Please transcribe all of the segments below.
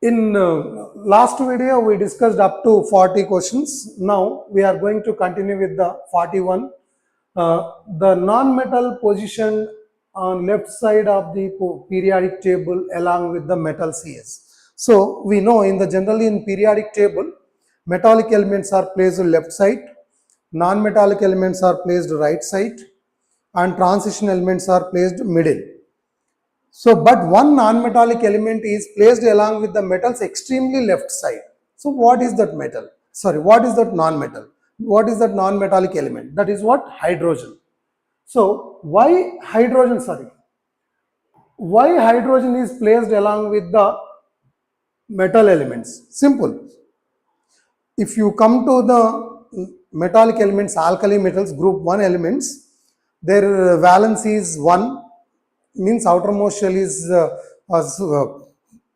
In last video, we discussed up to 40 questions. Now, we are going to continue with the 41. The non-metal positioned on left side of the periodic table along with the metal CS. So, we know generally in periodic table, metallic elements are placed left side, non-metallic elements are placed right side, and transition elements are placed middle. So, but one non-metallic element is placed along with the metal's extremely left side. So, what is that metal? Sorry, what is that non-metal? What is that non-metallic element? That is what? Hydrogen. So, why hydrogen? Sorry. Why hydrogen is placed along with the metal elements? Simple. If you come to the metallic elements, alkali metals, group 1 elements, their valence is 1. Means outermost shell is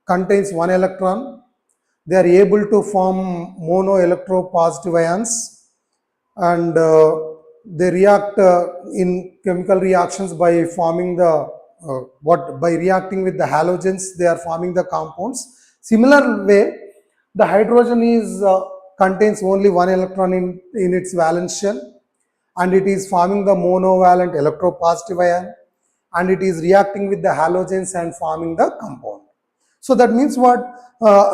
contains 1 electron. They are able to form mono electropositive ions, and they react in chemical reactions by forming the by reacting with the halogens. They are forming the compounds. Similar way, the hydrogen is contains only 1 electron in its valence shell, and it is forming the monovalent electropositive ion, and it is reacting with the halogens and forming the compound. So that means what?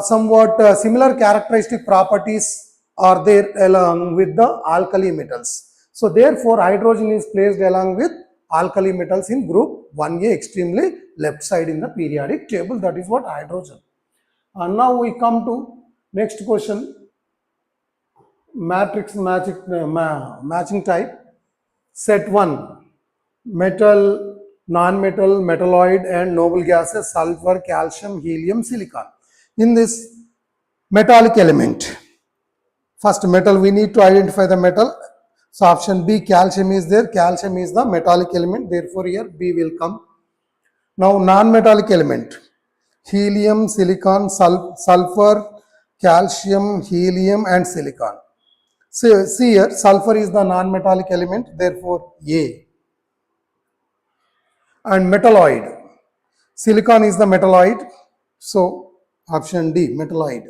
Somewhat similar characteristic properties are there along with the alkali metals. So therefore, hydrogen is placed along with alkali metals in group 1A, extremely left side in the periodic table. That is what hydrogen. And now we come to next question. Matrix matching type. Set 1. Metal, non-metal, metalloid and noble gases, sulfur, calcium, helium, silicon. In this metallic element, first metal, we need to identify the metal. So option B, calcium is there. Calcium is the metallic element, therefore here B will come. Now non-metallic element, helium, silicon, sulfur, calcium, helium and silicon. So see here, sulfur is the non-metallic element, therefore A. And metalloid, silicon is the metalloid, so option D, metalloid.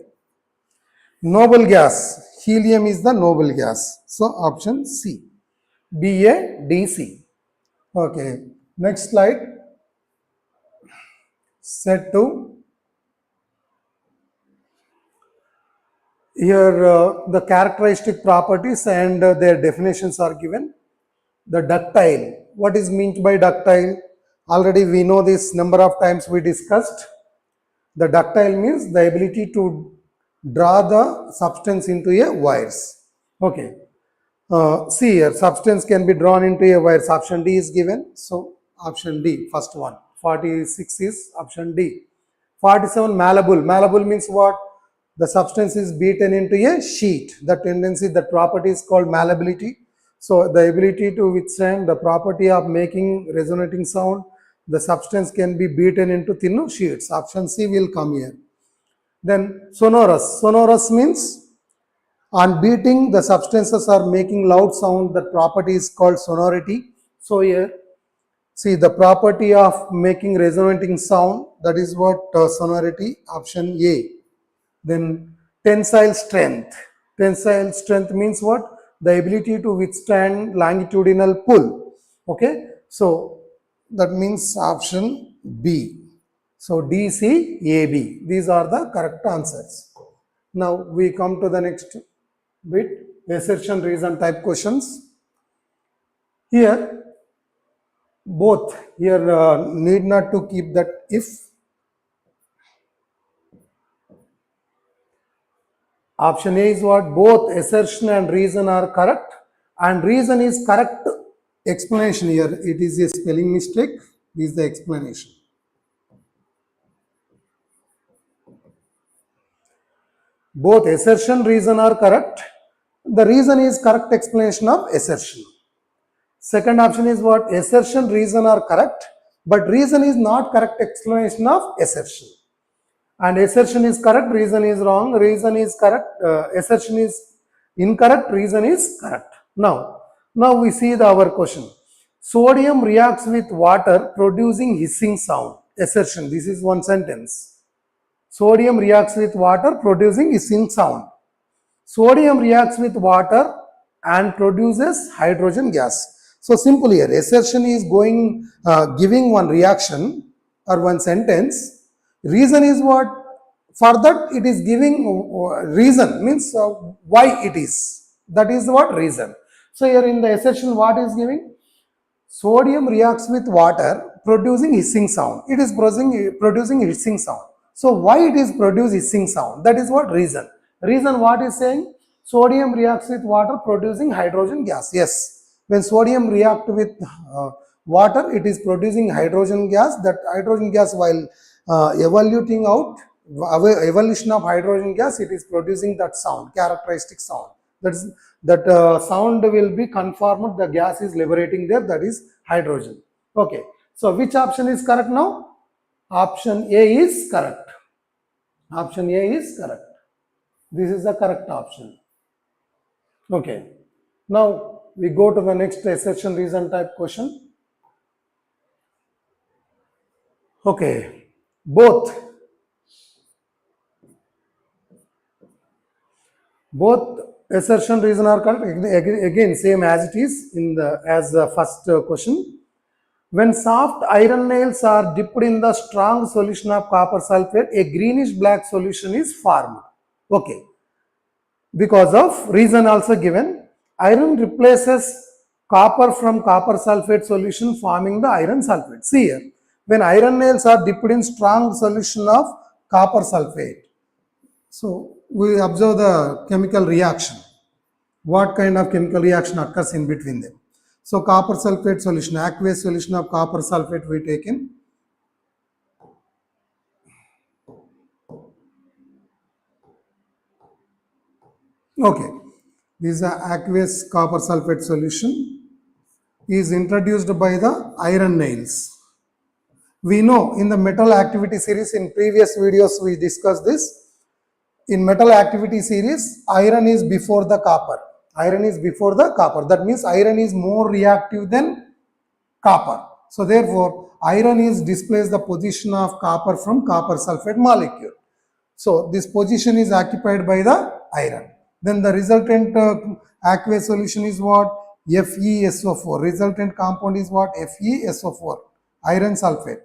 Noble gas, helium is the noble gas, so option C, BADC. Okay, next slide. Set 2. Here the characteristic properties and their definitions are given. The ductile, what is meant by ductile? Already we know this, number of times we discussed. The ductile means the ability to draw the substance into a wires. Okay. See here, substance can be drawn into a wires. Option D is given. So option D, first one. 46 is option D. 47, malleable. Malleable means what? The substance is beaten into a sheet. The tendency, the property is called malleability. So the ability to withstand, the property of making resonating sound, the substance can be beaten into thin sheets. Option C will come here. Then sonorous. Sonorous means on beating, the substances are making loud sound. That property is called sonority. So here, see the property of making resonating sound, that is what sonority, option A. Then tensile strength. Tensile strength means what? The ability to withstand longitudinal pull. Okay, so that means option B. So D, C, A, B. These are the correct answers. Now we come to the next bit, assertion, reason type questions. Here both, here need not to keep that if. Option A is what? Both assertion and reason are correct, and reason is correct explanation. Here it is a spelling mistake. This is the explanation. Both assertion, reason are correct. The reason is correct explanation of assertion. Second option is what? Assertion, reason are correct, but reason is not correct explanation of assertion. And assertion is correct, reason is wrong, reason is correct, assertion is incorrect, reason is correct. Now we see our question. Sodium reacts with water producing hissing sound. Assertion, this is one sentence. Sodium reacts with water producing hissing sound. Sodium reacts with water and produces hydrogen gas. So simple here, assertion is giving one reaction or one sentence. Reason is what? For that it is giving reason, means why it is. That is what reason. So here in the assertion what is giving? Sodium reacts with water producing hissing sound. It is producing hissing sound. So why it is produce hissing sound? That is what reason. Reason what is saying? Sodium reacts with water producing hydrogen gas. Yes. When sodium react with water, it is producing hydrogen gas. That hydrogen gas, while evoluting out, evolution of hydrogen gas, it is producing that sound, characteristic sound. That sound will be conformed, the gas is liberating there, that is hydrogen. Okay. So which option is correct now? Option A is correct. Option A is correct. This is the correct option. Okay. Now we go to the next assertion reason type question. Okay. Both assertion reason are correct. Again same as it is in the first question. When soft iron nails are dipped in the strong solution of copper sulfate, a greenish black solution is formed. Okay. Because of reason also given, iron replaces copper from copper sulfate solution, forming the iron sulfate. See here, when iron nails are dipped in strong solution of copper sulfate, so we observe the chemical reaction. What kind of chemical reaction occurs in between them? So copper sulfate solution, aqueous solution of copper sulfate we taken. Okay, this is aqueous copper sulfate solution is introduced by the iron nails. We know in the metal activity series, in previous videos we discussed this. In metal activity series, iron is before the copper. Iron is before the copper. That means iron is more reactive than copper. So therefore, iron is displays the position of copper from copper sulfate molecule. So this position is occupied by the iron. Then the resultant aqueous solution is what? FeSO4. Resultant compound is what? FeSO4. Iron sulfate.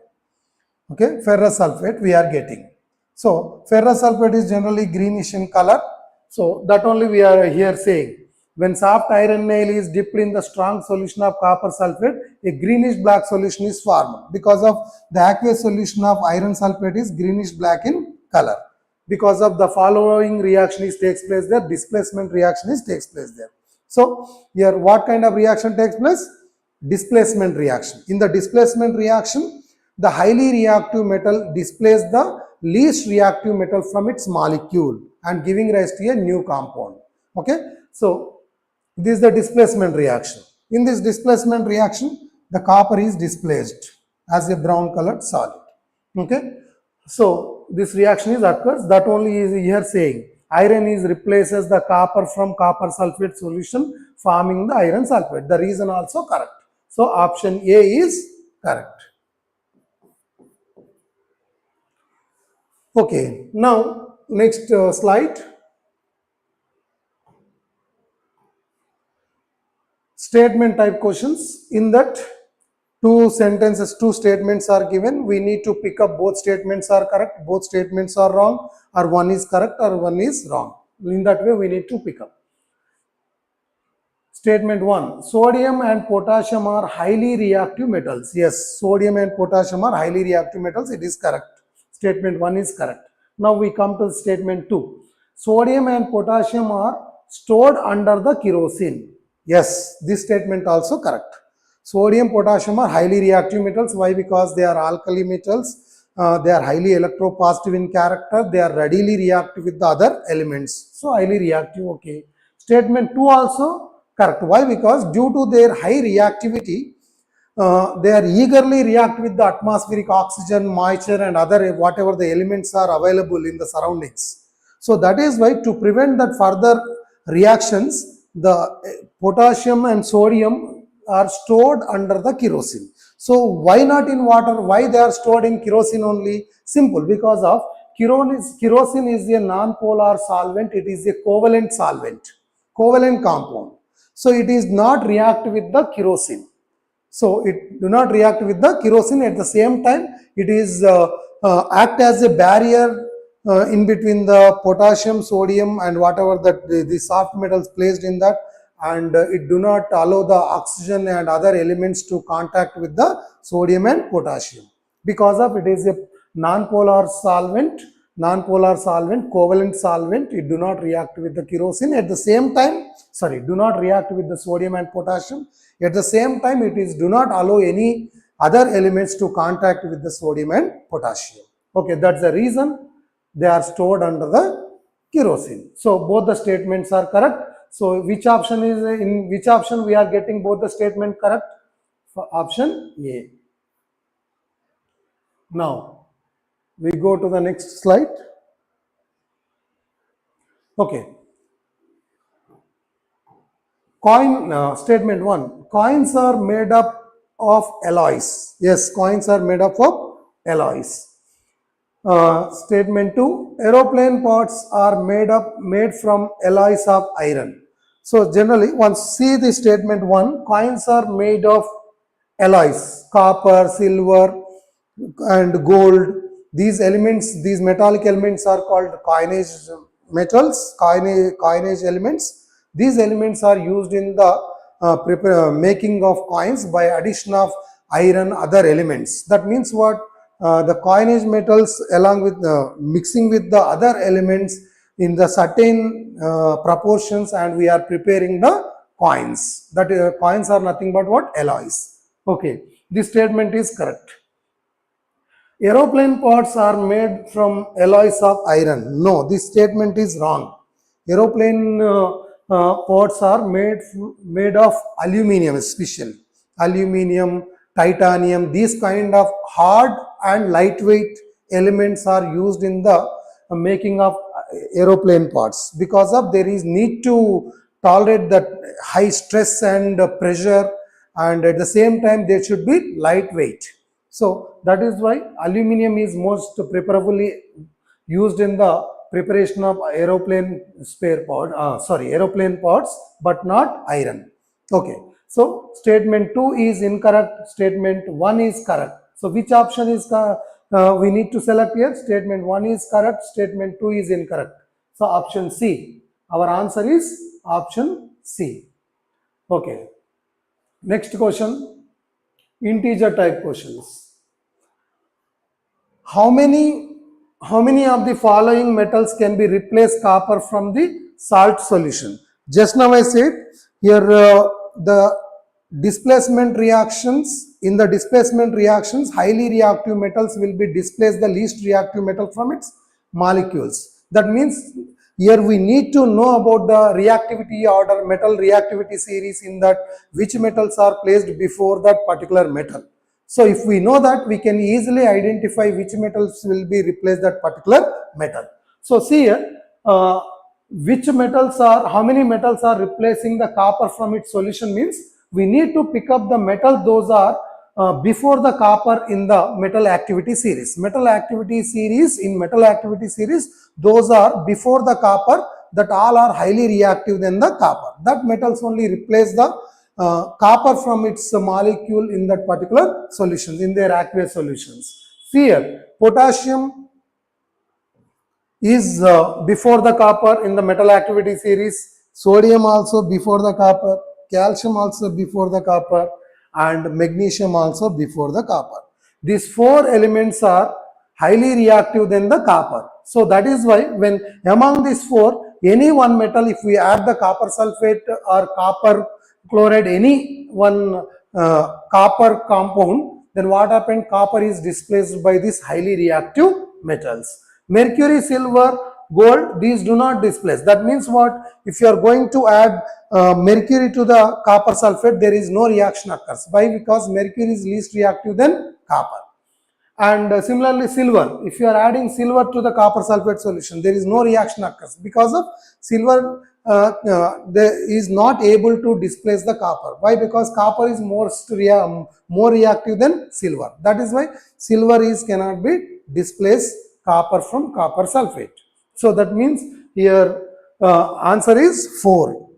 Okay, ferrous sulfate we are getting. So ferrous sulfate is generally greenish in color. So that only we are here saying. When soft iron nail is dipped in the strong solution of copper sulfate, a greenish black solution is formed. Because of the aqueous solution of iron sulfate is greenish black in color. Because of the following reaction is takes place there, displacement reaction is takes place there. So here what kind of reaction takes place? Displacement reaction. In the displacement reaction, the highly reactive metal displaces the least reactive metal from its molecule and giving rise to a new compound. Okay, so this is the displacement reaction. In this displacement reaction, the copper is displaced as a brown colored solid. Okay, so this reaction is occurs, that only is here saying iron is replaces the copper from copper sulfate solution, forming the iron sulfate. The reason also correct. So option A is correct. Okay, now next slide. Statement type questions. In that two statements are given. We need to pick up both statements are correct, both statements are wrong, or one is correct or one is wrong. In that way we need to pick up. Statement 1. Sodium and potassium are highly reactive metals. Yes, sodium and potassium are highly reactive metals. It is correct. Statement 1 is correct. Now we come to statement 2. Sodium and potassium are stored under the kerosene. Yes, this statement also correct. Sodium, potassium are highly reactive metals. Why? Because they are alkali metals. They are highly electropositive in character. They are readily reactive with the other elements. So highly reactive. Okay. Statement 2 also correct. Why? Because due to their high reactivity, they are eagerly react with the atmospheric oxygen, moisture and other whatever the elements are available in the surroundings. So that is why, to prevent that further reactions, the potassium and sodium are stored under the kerosene. So why not in water? Why they are stored in kerosene only? Simple, because of kerosene is a non-polar solvent. It is a covalent solvent, covalent compound. So it is not react with the kerosene. So it do not react with the kerosene. At the same time, it is act as a barrier in between the potassium, sodium, and whatever that the soft metals placed in that, and it do not allow the oxygen and other elements to contact with the sodium and potassium. Because of it is a non-polar solvent, covalent solvent. It do not react with the kerosene. At the same time, do not react with the sodium and potassium. At the same time, it is do not allow any other elements to contact with the sodium and potassium. Okay, that's the reason they are stored under the kerosene. So both the statements are correct. So which option is, in which option we are getting both the statement correct? For option A. Now we go to the next slide. Okay. Statement 1. Coins are made up of alloys. Yes, coins are made up of alloys. Statement 2. Aeroplane parts are made from alloys of iron. So generally, once see the statement 1, coins are made of alloys, copper, silver, and gold. These elements, these metallic elements are called coinage metals, coinage elements. These elements are used in the making of coins by addition of iron, other elements. That means what? The coinage metals along with mixing with the other elements in the certain proportions, and we are preparing the coins. That coins are nothing but what? Alloys. Okay, this statement is correct. Aeroplane parts are made from alloys of iron. No, this statement is wrong. Aeroplane parts are made of aluminium, special aluminium, titanium. These kind of hard and lightweight elements are used in the making of aeroplane parts, because of there is need to tolerate that high stress and pressure, and at the same time they should be lightweight. So that is why aluminium is most preferably used in the preparation of aeroplane aeroplane parts, but not iron. Okay, so statement 2 is incorrect, statement 1 is correct. So which option is we need to select here? Statement 1 is correct, statement 2 is incorrect. So option C. Our answer is option C. Okay. Next question, integer type questions. How many of the following metals can be replaced copper from the salt solution? Just now I said here the displacement reactions, in the displacement reactions, highly reactive metals will be displaced the least reactive metal from its molecules. That means here we need to know about the reactivity order, metal reactivity series, in that which metals are placed before that particular metal. So if we know that, we can easily identify which metals will be replaced that particular metal. So see here, which metals are, how many metals are replacing the copper from its solution means we need to pick up the metal those are before the copper in the metal activity series. Metal activity series, in metal activity series, those are before the copper, that all are highly reactive than the copper. That metals only replace the copper from its molecule in that particular solutions, in their aqueous solutions. See here, potassium is before the copper in the metal activity series, sodium also before the copper, calcium also before the copper, and magnesium also before the copper. These four elements are highly reactive than the copper. So that is why when among these four, any one metal, if we add the copper sulfate or copper chloride, any one copper compound, then what happened? Copper is displaced by these highly reactive metals. Mercury, silver, gold, these do not displace. That means what? If you are going to add mercury to the copper sulfate, there is no reaction occurs. Why? Because mercury is least reactive than copper. And similarly silver, if you are adding silver to the copper sulfate solution, there is no reaction occurs, because of silver is not able to displace the copper. Why? Because copper is more reactive than silver. That is why silver cannot be displaced copper from copper sulfate. So that means here answer is 4.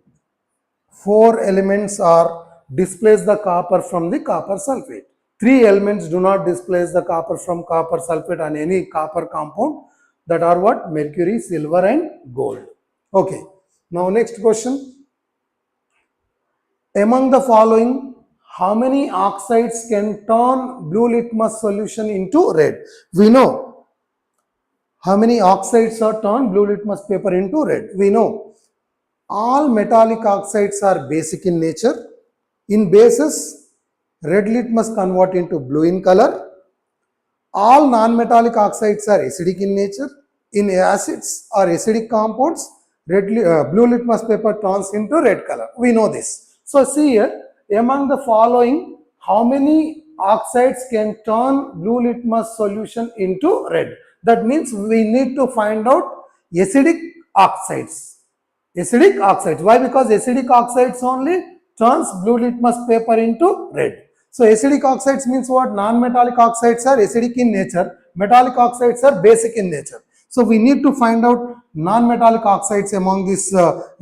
4 elements are displace the copper from the copper sulfate. 3 elements do not displace the copper from copper sulfate on any copper compound, that are what? Mercury, silver and gold. Okay. Now next question. Among the following, how many oxides can turn blue litmus solution into red? We know how many oxides are turned blue litmus paper into red. We know all metallic oxides are basic in nature. In bases, red litmus convert into blue in color. All non-metallic oxides are acidic in nature. In acids or acidic compounds, blue litmus paper turns into red color. We know this. So see here, among the following, how many oxides can turn blue litmus solution into red? That means we need to find out acidic oxides. Acidic oxides. Why? Because acidic oxides only turns blue litmus paper into red. So acidic oxides means what? Non-metallic oxides are acidic in nature. Metallic oxides are basic in nature. So we need to find out non-metallic oxides among these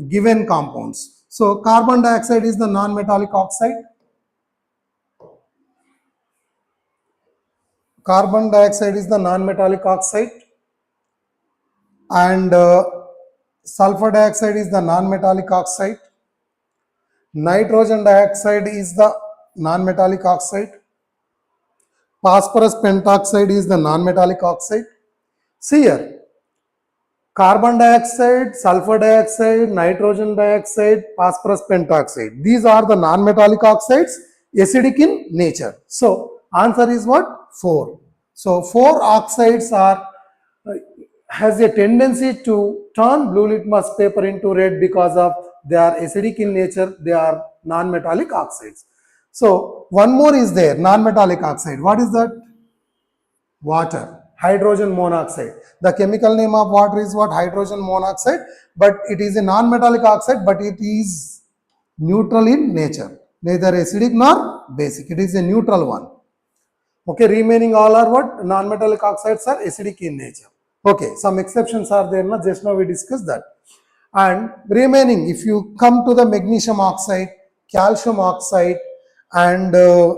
given compounds. So carbon dioxide is the non-metallic oxide. Carbon dioxide is the non-metallic oxide. And sulfur dioxide is the non-metallic oxide. Nitrogen dioxide is the non-metallic oxide. Phosphorus pentoxide is the non-metallic oxide. See here, carbon dioxide, sulfur dioxide, nitrogen dioxide, phosphorus pentoxide. These are the non-metallic oxides, acidic in nature. So answer is what? 4. So 4 oxides are has a tendency to turn blue litmus paper into red because of they are acidic in nature, they are non-metallic oxides. So one more is there, non-metallic oxide. What is that? Water, hydrogen monoxide. The chemical name of water is what? Hydrogen monoxide, but it is a non-metallic oxide, but it is neutral in nature, neither acidic nor basic. It is a neutral one. Okay, remaining all are what? Non-metallic oxides are acidic in nature. Okay, some exceptions are there, na? Just now we discussed that. And remaining, if you come to the magnesium oxide, calcium oxide and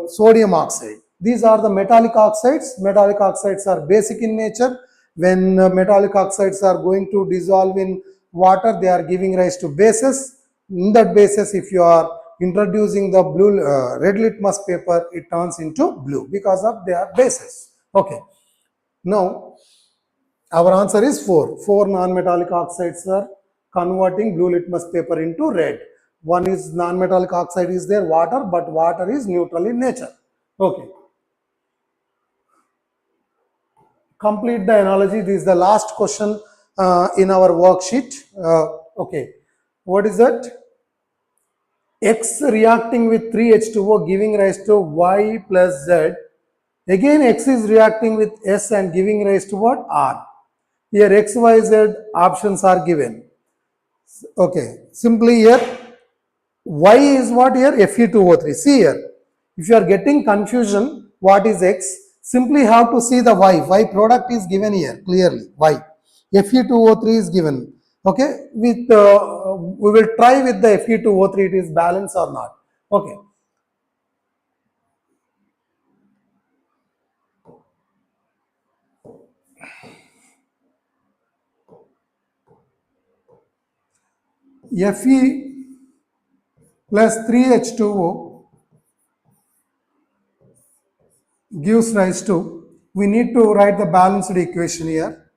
sodium oxide, these are the metallic oxides. Metallic oxides are basic in nature. When metallic oxides are going to dissolve in water, they are giving rise to bases. In that basis, if you are introducing the blue red litmus paper, it turns into blue because of they are bases. Okay. Now, our answer is 4. 4 non-metallic oxides are converting blue litmus paper into red. One is non-metallic oxide is there, water, but water is neutral in nature. Okay. Complete the analogy. This is the last question in our worksheet. Okay. What is that? X reacting with 3H2O giving rise to Y plus Z. Again, X is reacting with S and giving rise to what? R. Here X, Y, Z options are given. Okay, simply here Y is what here? Fe2O3. See here, if you are getting confusion what is X, simply have to see the Y. Y product is given here clearly. Y. Fe2O3 is given. Okay, with we will try with the Fe2O3 it is balanced or not. Okay. Fe plus 3H2O gives rise to, we need to write the balanced equation here.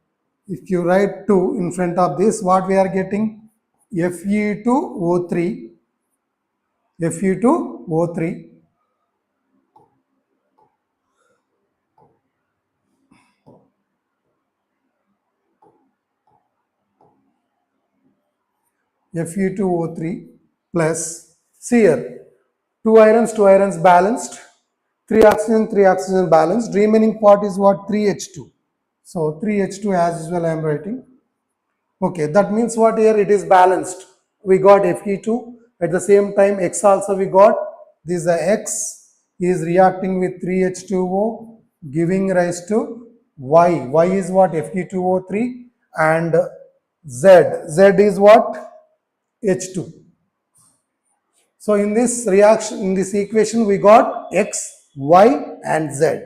If you write 2 in front of this, what we are getting? Fe2O3, Fe2O3 Fe2O3 plus, see here, 2 irons balanced, 3 oxygen balanced, remaining part is what? 3H2. So 3H2 as usual I am writing. Okay, that means what here? It is balanced. We got Fe2, at the same time X also we got. This X is reacting with 3H2O giving rise to Y is what? Fe2O3, and Z is what? H2. So in this reaction, in this equation, we got X, Y and Z.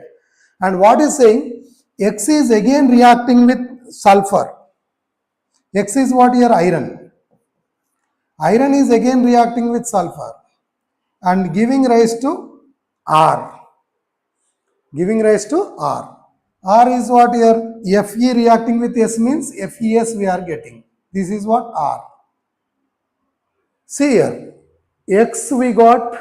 And what is saying? X is again reacting with sulfur. X is what here? Iron. Iron is again reacting with sulfur and giving rise to R. Giving rise to R. R is what here? Fe reacting with S means FeS we are getting. This is what R. See here, X we got,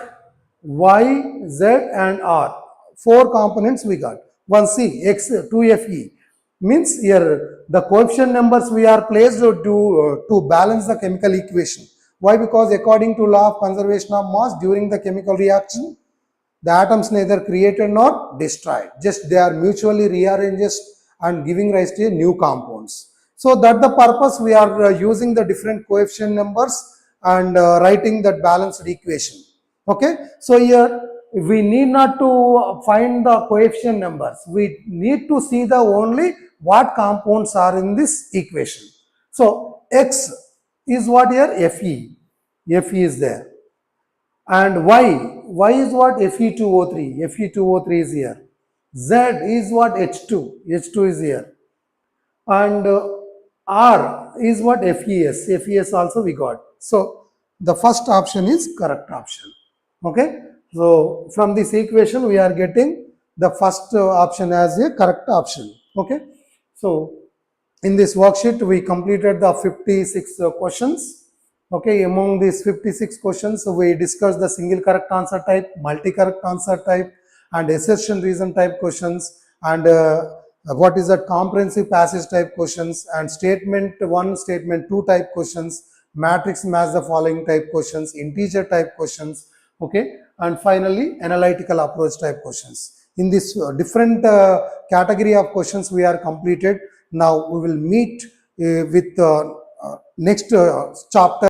Y, Z and R. 4 components we got. One C, X, 2Fe means here the coefficient numbers we are placed to balance the chemical equation. Why? Because according to law of conservation of mass, during the chemical reaction, the atoms neither created nor destroyed. Just they are mutually rearranged and giving rise to new compounds. So that the purpose we are using the different coefficient numbers and writing that balanced equation. Okay. So here we need not to find the coefficient numbers. We need to see the only what compounds are in this equation. So X is what here? Fe. Fe is there. And Y is what? Fe2O3. Fe2O3 is here. Z is what? H2. H2 is here. And R is what? FeS. FeS also we got. So the first option is correct option. Okay. So from this equation we are getting the first option as a correct option. Okay. So in this worksheet we completed the 56 questions. Okay, among these 56 questions, we discussed the single correct answer type, multi-correct answer type, and assertion reason type questions, and what is that comprehensive passage type questions, and statement 1, statement 2 type questions, matrix match the following type questions, integer type questions, okay, and finally analytical approach type questions. In this different category of questions we are completed. Now we will meet with next chapter.